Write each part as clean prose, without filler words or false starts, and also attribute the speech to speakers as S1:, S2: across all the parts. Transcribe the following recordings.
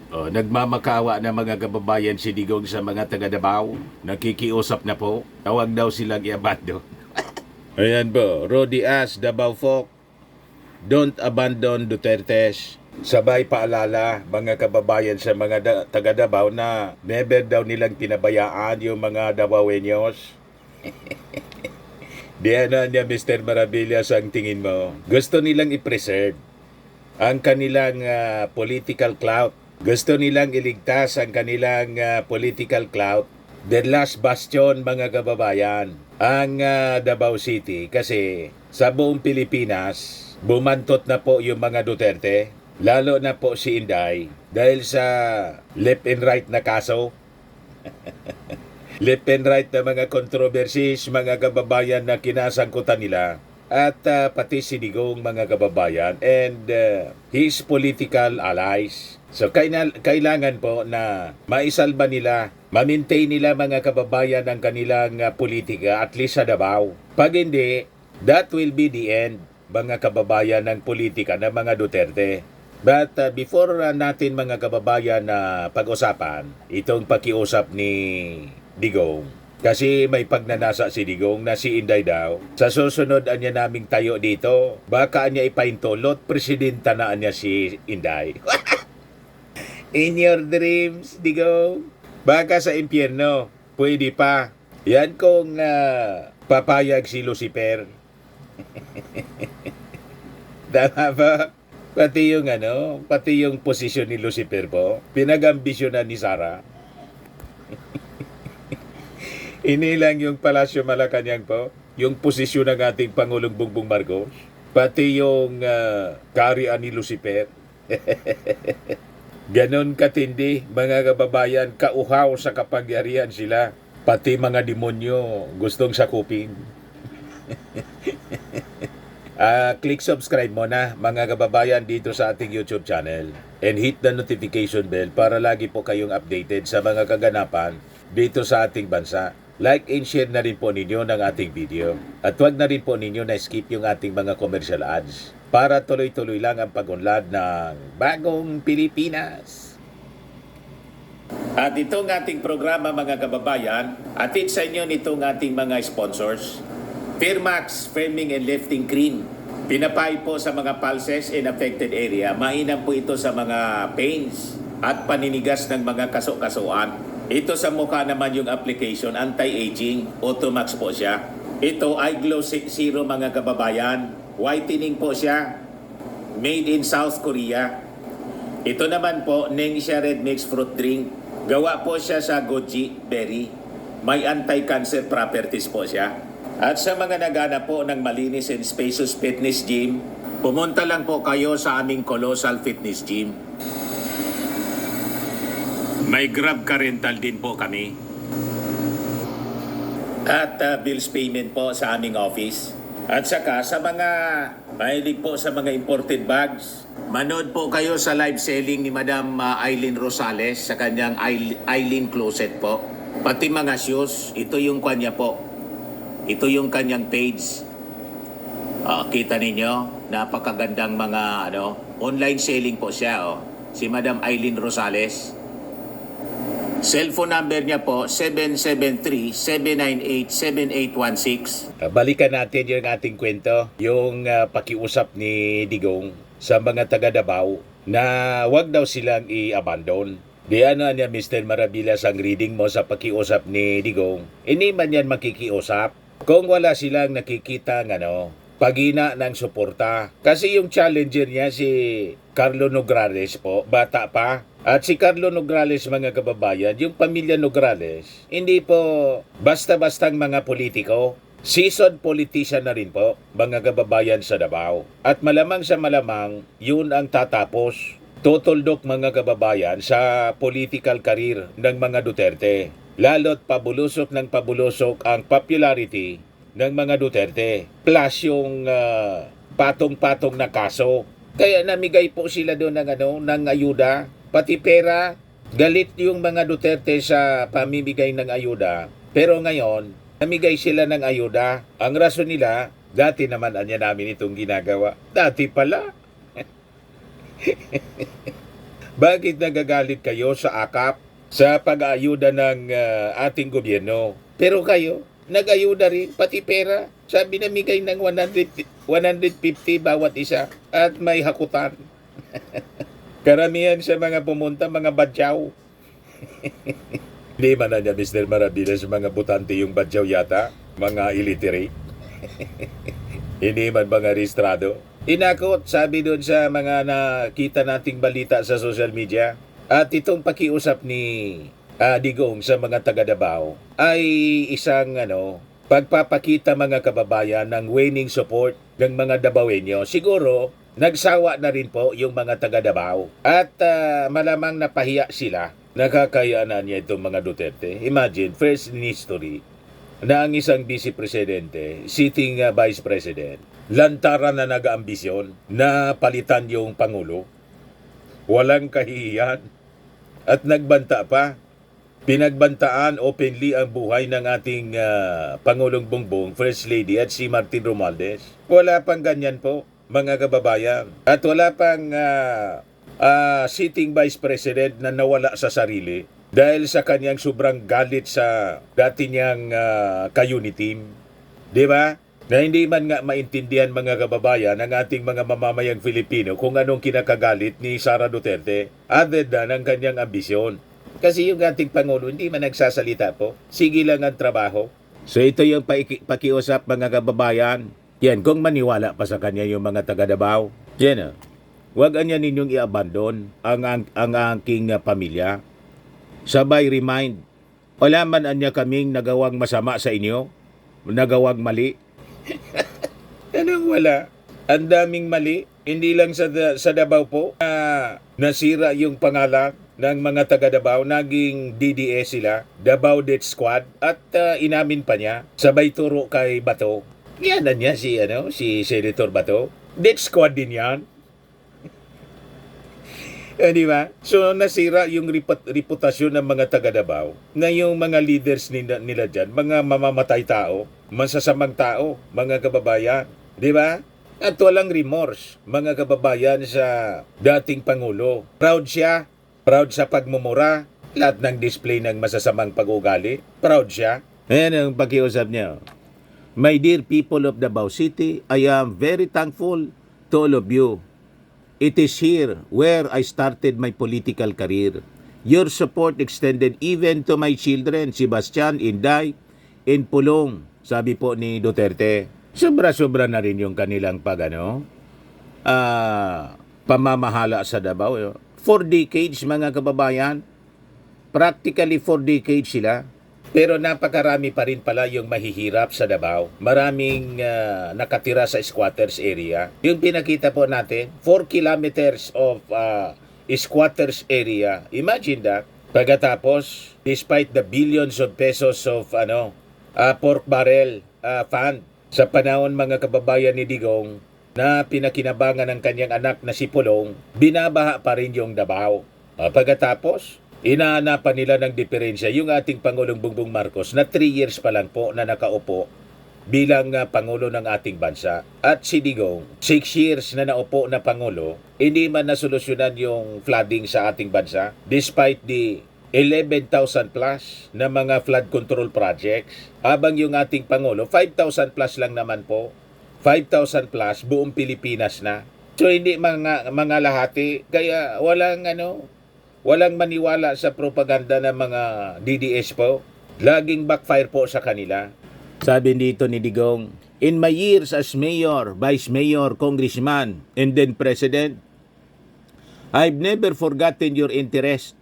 S1: Nagmamakawa na mga kababayan si Digong sa mga taga Davao. Nakikiusap na po. Tawag daw silang iabando. Ayan po, Rodi As, Davao Folk, don't abandon Dutertes. Sabay paalala mga kababayan sa mga taga Davao na never daw nilang pinabayaan yung mga Davaoeños. Di ano niya Mr. Maravillas ang tingin mo? Gusto nilang i-preserve ang kanilang political clout. Gusto nilang iligtas ang kanilang political clout. The last bastion mga kababayan, ang Davao City kasi sa buong Pilipinas, bumantot na po yung mga Duterte, lalo na po si Inday dahil sa left and right na kaso. Left and right na mga controversies, mga kababayan na kinasangkutan nila at pati si Digong mga kababayan and his political allies. So kailangan po na maisalba nila, ma-maintain nila mga kababayan ang kanilang politika at least sa Davao. Pag hindi, that will be the end mga kababayan ng politika ng mga Duterte. But before natin mga kababayan na pag-usapan itong pakiusap ni Digong, kasi may pagnanasa si Digong na si Inday daw. Sa susunod anya naming tayo dito, baka anya ipaintulot, presidenta na anya si Inday. In your dreams, Digong. Baka sa impyerno, pwede pa. Yan kung papayag si Lucifer. Tama ba? Pati yung posisyon ni Lucifer po, pinag-ambisyonan ni Sarah. Inilang yung Palasyo Malacanang po, yung posisyon ng ating Pangulong Bongbong Marcos, pati yung kaharian ni Lucifer. Ganon katindi, mga kababayan, kauhaw sa kapangyarihan sila. Pati mga demonyo gustong sakupin. Click subscribe mo na mga kababayan dito sa ating YouTube channel and hit the notification bell para lagi po kayong updated sa mga kaganapan dito sa ating bansa. Like and share na rin po ninyo ng ating video. At huwag na rin po ninyo na skip yung ating mga commercial ads para tuloy-tuloy lang ang pag-unlad ng bagong Pilipinas. At itong ating programa mga kababayan, atid sa inyo nitong ating mga sponsors. Firmax Firming and Lifting Cream. Pinapay po sa mga pulses in affected area. Mainam po ito sa mga pains at paninigas ng mga kaso-kasuan. Ito sa mukha naman yung application, anti-aging, Automax po siya. Ito ay Glow Zero mga kababayan. Whitening po siya. Made in South Korea. Ito naman po, Nengxia Red Mix Fruit Drink. Gawa po siya sa goji berry. May anti-cancer properties po siya. At sa mga nagana po ng malinis and spacious fitness gym, pumunta lang po kayo sa aming Colossal Fitness Gym. May Grab Car Rental din po kami. At bills payment po sa aming office. At saka sa mga mahilig po sa mga imported bags, manood po kayo sa live selling ni Madam Aileen Rosales sa kanyang Aileen Closet po. Pati mga shoes, ito yung kanya po. Ito yung kanyang page. Kita ninyo, napakagandang mga online selling po siya. Si Madam Aileen Rosales. Cellphone number niya po, 773-798-7816. Balikan natin yung ating kwento, yung pakiusap ni Digong sa mga taga Davao na wag daw silang i-abandon. Di ano niya Mr. Maravillas ang reading mo sa pakiusap ni Digong. Hindi man yan makikiusap kung wala silang nakikita pagina ng suporta. Kasi yung challenger niya si Carlo Nograles po, bata pa. At si Carlo Nograles mga kababayan, yung pamilya Nograles, hindi po basta-bastang mga politiko. Seasoned politician na rin po, mga kababayan sa Davao. At malamang sa malamang, yun ang tatapos. Tutuldok mga kababayan sa political career ng mga Duterte. Lalo't pabulusok ng pabulusok ang popularity ng mga Duterte. Plus yung patong-patong na kaso. Kaya namigay po sila doon ng ayuda. Pati pera, galit yung mga Duterte sa pamimigay ng ayuda. Pero ngayon, namigay sila ng ayuda. Ang rason nila, dati naman namin itong ginagawa. Dati pala. Bakit nagagalit kayo sa AKAP sa pag-aayuda ng ating gobyerno? Pero kayo, nag-ayuda rin, pati pera. Sabi namigay ng 150 bawat isa at may hakutan. Karamihan sa mga pumunta, mga badyaw. Hindi man na niya, Mr. Marabiles, mga butante yung badyaw yata, mga illiterate. Hindi man mga rehistrado. Inakot, sabi doon sa mga nakita nating balita sa social media. At itong pakiusap ni Digong sa mga taga Davao ay isang pagpapakita mga kababayan ng waning support ng mga Davaoenyo. Siguro, nagsawa na rin po yung mga taga Davao. At malamang napahiya sila. Nakakayaan niya itong mga Duterte. Imagine, first in history, na ang isang vice presidente, sitting vice president, lantaran na nag-aambisyon na palitan yung Pangulo. Walang kahihiyan. At nagbanta pa. Pinagbantaan openly ang buhay ng ating Pangulong Bongbong, First Lady at si Martin Romualdez. Wala pang ganyan po, mga kababayan. At wala pang sitting vice president na nawala sa sarili dahil sa kanyang sobrang galit sa dati niyang ka-unit team. Di ba? Na hindi man nga maintindihan mga kababayan ng ating mga mamamayang Filipino kung anong kinakagalit ni Sara Duterte other than ang kanyang ambisyon. Kasi yung ating Pangulo hindi man nagsasalita po. Sige lang ang trabaho. So ito yung pakiusap mga kababayan. Yan, kung maniwala pa sa kanya yung mga taga Davao. Yan huwag anya ninyong i-abandon ang aking pamilya. Sabay remind, wala man anya kaming nagawang masama sa inyo, nagawang mali. Anong wala? Ang daming mali. Hindi lang sa Davao po nasira yung pangalan ng mga taga Davao. Naging DDS sila, Davao Death Squad. At inamin pa niya, sabay turo kay Bato. Yan na niya si Senator Bato. Death Squad din yan. Di ba? So nasira yung reputasyon ng mga taga Davao na yung mga leaders nila dyan, mga mamamatay tao, masasamang tao, mga kababayan. Di ba? At walang remorse, mga kababayan, sa dating Pangulo. Proud siya. Proud sa pagmumura. Lahat ng display ng masasamang pag-ugali. Proud siya. Ayan ang pakiusap niya. My dear people of Davao City, I am very thankful to all of you. It is here where I started my political career. Your support extended even to my children, Sebastian, Inday, and Pulong, sabi po ni Duterte. Sobra-sobra na rin yung kanilang pamamahala sa Davao. 4 decades mga kababayan, practically 4 decades sila. Pero napakarami pa rin pala yung mahihirap sa Davao. Maraming nakatira sa squatters area. Yung pinakita po natin, 4 kilometers of squatters area. Imagine that. Pagkatapos, despite the billions of pesos of pork barrel fund sa panahon mga kababayan ni Digong na pinakinabangan ng kanyang anak na si Pulong, binabaha pa rin yung Davao. Pagkatapos, inaanapan nila ng diferensya yung ating Pangulong Bongbong Marcos na 3 years pa lang po na nakaupo bilang Pangulo ng ating bansa. At si Digong, 6 years na naupo na Pangulo, hindi man nasolusyonan yung flooding sa ating bansa despite the 11,000 plus na mga flood control projects. Habang yung ating Pangulo, 5,000 plus lang naman po. 5,000 plus, buong Pilipinas na. So hindi mga lahati, kaya walang maniwala sa propaganda ng mga DDS po. Laging backfire po sa kanila. Sabi dito ni Digong, in my years as mayor, vice mayor, congressman, and then president, I've never forgotten your interest.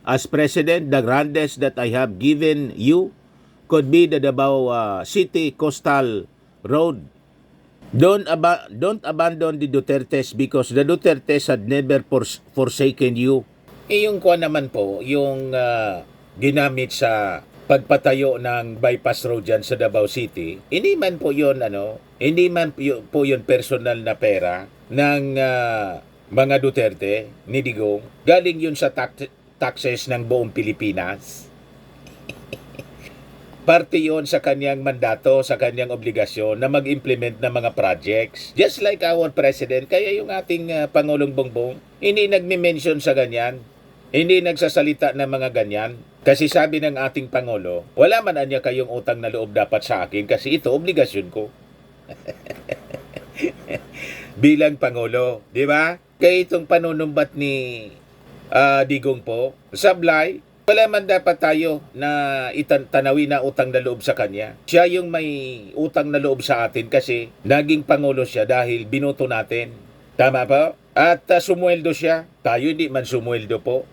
S1: As president, the grandest that I have given you could be the Davao City Coastal Road. Don't abandon the Dutertes because the Dutertes had never forsaken you. Yung kuha naman po, yung ginamit sa pagpatayo ng bypass road dyan sa Davao City, hindi man po yun, personal na pera ng mga Duterte, ni Digong. Galing yun sa taxes ng buong Pilipinas. Parte yon sa kanyang mandato, sa kanyang obligasyon na mag-implement ng mga projects. Just like our president, kaya yung ating Pangulong Bongbong, hindi nagme-mention sa ganyan, hindi nagsasalita ng mga ganyan. Kasi sabi ng ating Pangulo, wala man anya kayong utang na loob dapat sa akin kasi ito obligasyon ko. Bilang Pangulo, di ba? Kaya itong panunumbat ni Digong po, sablay, wala man dapat tayo na tanawin na utang na loob sa kanya. Siya yung may utang na loob sa atin kasi naging Pangulo siya dahil binoto natin. Tama po? At sumweldo siya. Tayo hindi man sumweldo po.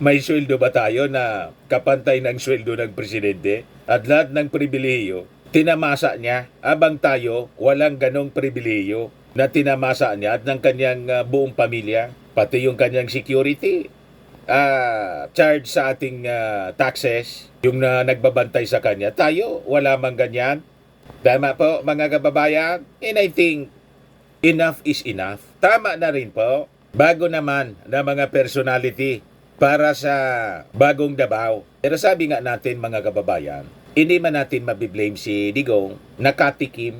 S1: May sweldo ba tayo na kapantay ng sweldo ng presidente? At lahat ng pribilehiyo, tinamasa niya. Abang tayo, walang ganong pribilehiyo na tinamasa niya at ng kanyang buong pamilya. Pati yung kanyang security. Charge sa ating taxes, yung nagbabantay sa kanya. Tayo, wala mang ganyan. Tama po, mga kababayan. And I think, enough is enough. Tama na rin po. Bago naman na mga personality para sa bagong Davao. Pero sabi nga natin, mga kababayan, hindi man natin mabiblame si Digong, nakatikim.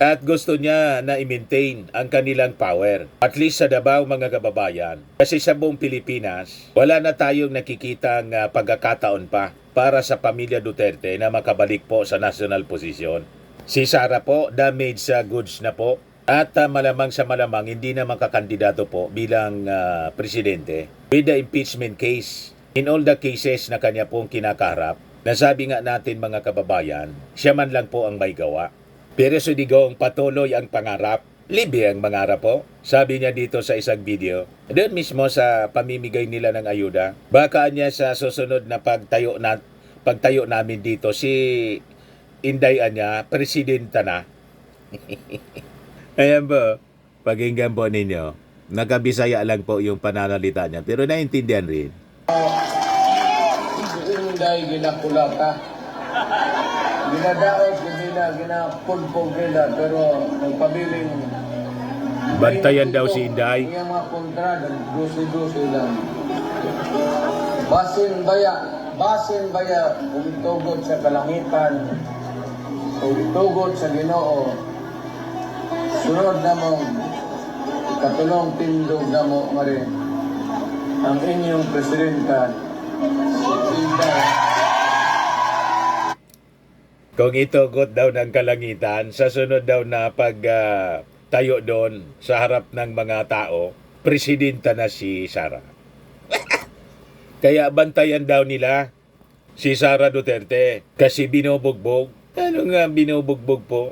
S1: At gusto niya na i-maintain ang kanilang power. At least sa Davao, mga kababayan. Kasi sa buong Pilipinas, wala na tayong nakikitang pagkakataon pa para sa pamilya Duterte na makabalik po sa national position. Si Sara po, damaged sa goods na po. At malamang sa malamang, hindi na makakandidato po bilang presidente. With the impeachment case, in all the cases na kanya pong kinakaharap, nasabi nga natin mga kababayan, siya man lang po ang may gawa. Pero si Digong patuloy ang pangarap. Libe ang mangarap po. Sabi niya dito sa isang video. Doon mismo sa pamimigay nila ng ayuda. Baka niya sa susunod na pagtayo namin dito si Inday niya, presidenta na. Ayan po. Pakinggan po ninyo. Nagkabisaya lang po yung pananalita niya. Pero naintindihan rin.
S2: Inday ginakulata. Ginadaos, ginapulpog nila, pero nagpabiling
S1: Bantayan daw si Inday.
S2: yung mga kontra, dusi-dusi lang. Basin baya, umitugot sa kalangitan, umitugot sa Ginoo. Sunod na mo, katulong tindog na mo, Mari, ang inyong presidenta, si Inday.
S1: Kung itugot daw ng kalangitan, sa sunod daw na tayo doon sa harap ng mga tao, presidenta na si Sara. Kaya bantayan daw nila si Sara Duterte kasi binubugbog. Ano nga binubugbog po?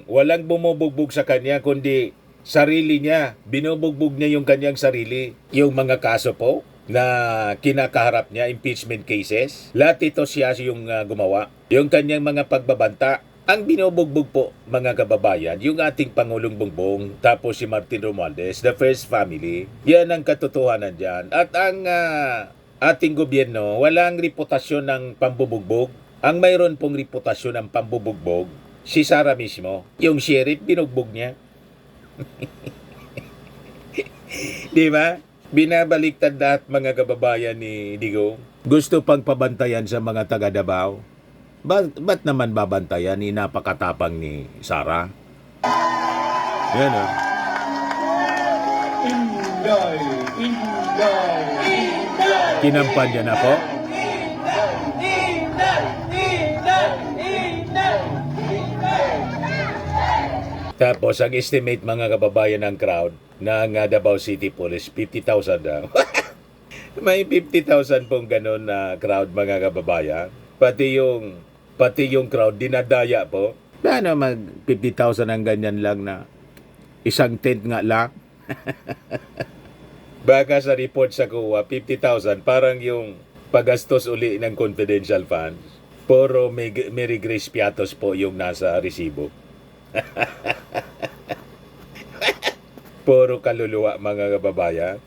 S1: Walang bumubugbog sa kanya kundi sarili niya. Binubugbog niya yung kanyang sarili. Yung mga kaso po na kinakaharap niya, impeachment cases. Lahat ito siya yung gumawa. Yung kanyang mga pagbabanta. Ang binubugbog po, mga kababayan, yung ating Pangulong Bongbong, tapos si Martin Romualdez, the first family. Yan ang katotohanan dyan. At ang ating gobyerno, walang reputasyon ng pambubugbog. Ang mayroon pong reputasyon ng pambubugbog, si Sara mismo. Yung sheriff, binugbog niya. Di ba? Binabaliktad lahat mga kababayan ni Digong. Gusto pang pabantayan sa mga taga Davao. Ba't naman babantayan ni napakatapang ni Sara? Yan o.
S2: Inday, Inday, Inday.
S1: Kinampanya na po. Tapos ang estimate mga kababayan ng crowd ng Davao City Police, 50,000 daw. May 50,000 pong ganun na crowd mga kababayan. Pati yung crowd dinadaya po. Paano mag 50,000 ang ganyan lang na isang tent nga lang? Baka sa report sa kuha, 50,000 parang yung pagastos uli ng confidential funds. Puro Mary Grace Piatos po yung nasa resibo. Puro kaluluwa mga kababayan.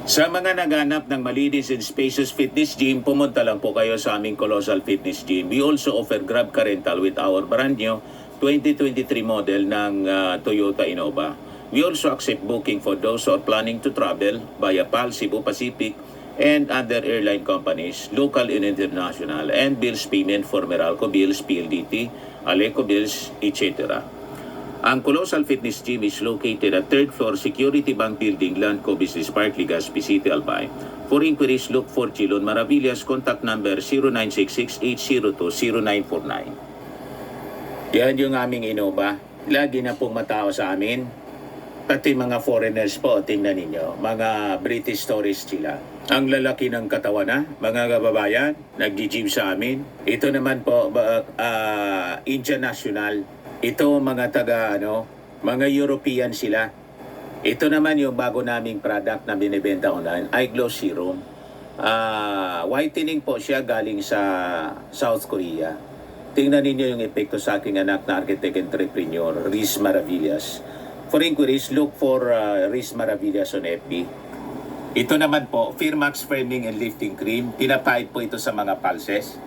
S1: Sa mga naghanap ng malinis and spacious fitness gym, pumunta lang po kayo sa aming Colossal Fitness Gym. We also offer Grab Car Rental with our brand new 2023 model ng Toyota Innova. We also accept booking for those who are planning to travel via PAL, Cebu Pacific, and other airline companies, local and international, and bills payment for Meralco Bills, PLDT, Aleco Bills, etc. Ang Colossal Fitness Gym is located at 3rd floor Security Bank Building, Landco Business Park, Legazpi City, Albay. For inquiries, look for Chilon Maravillas. Contact number 0966-802-0949. Yan yung aming Innova. Lagi na pong matao sa amin. Pati mga foreigners po, tingnan ninyo. Mga British tourists sila. Ang lalaki ng katawan na, mga kababayan, nag-gym sa amin. Ito naman po, Indian National. Ito mga mga European sila. Ito naman yung bago naming product na binibenta online, Eye Glow Serum. Whitening po siya galing sa South Korea. Tingnan ninyo yung epekto sa aking anak na architect entrepreneur, Riz Maravillas. For inquiries, look for Riz Maravillas on FB. Ito naman po, Firmax Firming and Lifting Cream. Pinapahid po ito sa mga pulses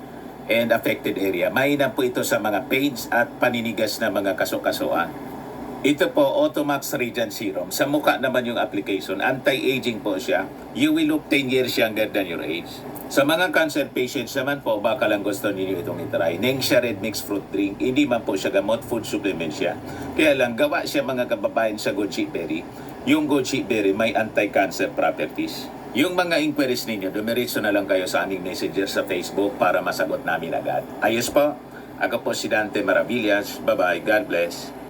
S1: and affected area. Mainam po ito sa mga pains at paninigas na mga kaso-kasuan. Ito po, Automax Radiant Serum. Sa mukha naman yung application. Anti-aging po siya. You will look 10 years younger than your age. Sa mga cancer patients naman po, baka lang gusto ninyo itong itry. Nengxia Red Mix Fruit Drink. Hindi man po siya gamot, food supplement siya. Kaya lang, gawa siya mga kababayan sa goji berry. Yung goji berry may anti-cancer properties. Yung mga inquiries ninyo, dumiretso na lang kayo sa aming messenger sa Facebook para masagot namin agad. Ayos po. Ako po si Dante Maravillas. Bye-bye. God bless.